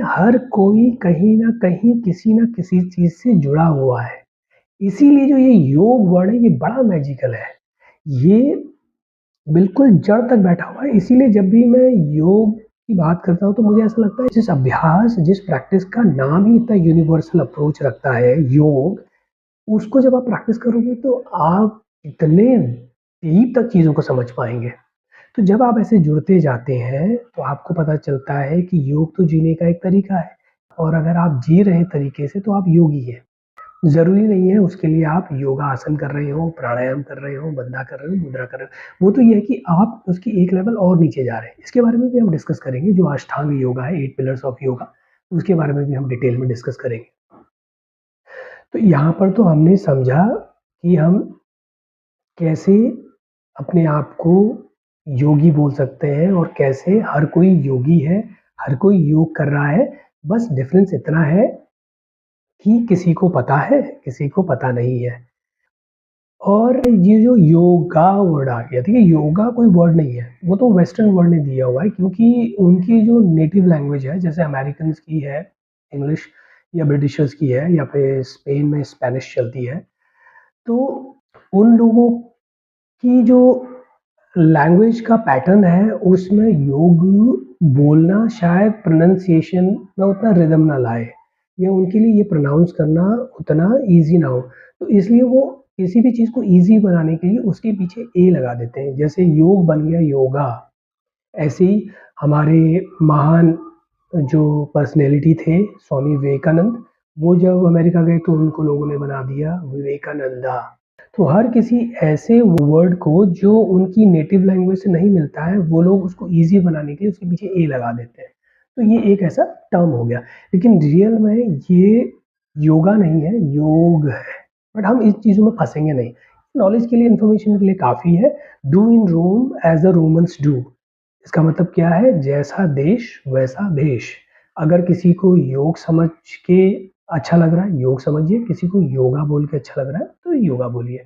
हर कोई कहीं न कहीं किसी न किसी चीज़ से जुड़ा हुआ है। इसीलिए जो ये योग वर्ड है ये बड़ा मैजिकल है। ये बिल्कुल जड़ तक बैठा हुआ है, इसीलिए जब भी मैं योग की बात करता हूँ तो मुझे ऐसा लगता है जिस अभ्यास, जिस प्रैक्टिस का नाम ही इतना यूनिवर्सल अप्रोच रखता है योग, उसको जब आप प्रैक्टिस करोगे तो आप इतने डीप तक चीज़ों को समझ पाएँगे। तो जब आप ऐसे जुड़ते जाते हैं, तो आपको पता चलता है कि योग तो जीने का एक तरीका है और अगर आप जी रहे तरीके से तो आप योगी हैं। ज़रूरी नहीं है उसके लिए आप योगासन कर रहे हो, प्राणायाम कर रहे हो, बंधा कर रहे हो, मुद्रा कर रहे हो। वो तो ये है कि आप उसकी एक लेवल और नीचे जा रहे हैं। इसके बारे में भी हम डिस्कस करेंगे जो अष्टांग योगा है, 8 पिलर्स ऑफ योगा, उसके बारे में भी हम डिटेल में डिस्कस करेंगे। तो यहाँ पर तो हमने समझा कि हम कैसे अपने आप को योगी बोल सकते हैं और कैसे हर कोई योगी है, हर कोई योग कर रहा है। बस डिफ़रेंस इतना है कि किसी को पता है, किसी को पता नहीं है। और ये जो योगा वर्ड आ गया, ठीक है? योगा कोई वर्ड नहीं है, वो तो वेस्टर्न वर्ड ने दिया हुआ है क्योंकि उनकी जो नेटिव लैंग्वेज है, जैसे अमेरिकन्स की है इंग्लिश या ब्रिटिशर्स की है या फिर स्पेन में स्पेनिश चलती है, तो उन लोगों की जो लैंग्वेज का पैटर्न है, उसमें योग बोलना शायद प्रोनंसिएशन में उतना रिदम ना लाए या उनके लिए ये प्रोनाउंस करना उतना ईज़ी ना हो। तो इसलिए वो किसी भी चीज़ को ईज़ी बनाने के लिए उसके पीछे ए लगा देते हैं। जैसे योग बन गया योगा, ऐसे ही हमारे महान जो पर्सनैलिटी थे स्वामी विवेकानंद, वो जब अमेरिका गए तो उनको लोगों ने बना दिया विवेकानंदा। तो हर किसी ऐसे वर्ड को जो उनकी नेटिव लैंग्वेज से नहीं मिलता है, वो लोग उसको ईज़ी बनाने के लिए उसके पीछे ए लगा देते हैं। तो ये एक ऐसा टर्म हो गया। लेकिन रियल में ये योगा नहीं है, योग है। बट हम इस चीज़ों में फँसेंगे नहीं। नॉलेज के लिए, इन्फॉर्मेशन के लिए काफ़ी है। Do in Rome as the Romans do. इसका मतलब क्या है? जैसा देश वैसा भेष। अगर किसी को योग समझ के अच्छा लग रहा है, योग समझिए, किसी को योगा बोल के अच्छा लग रहा है, तो योगा बोलिए।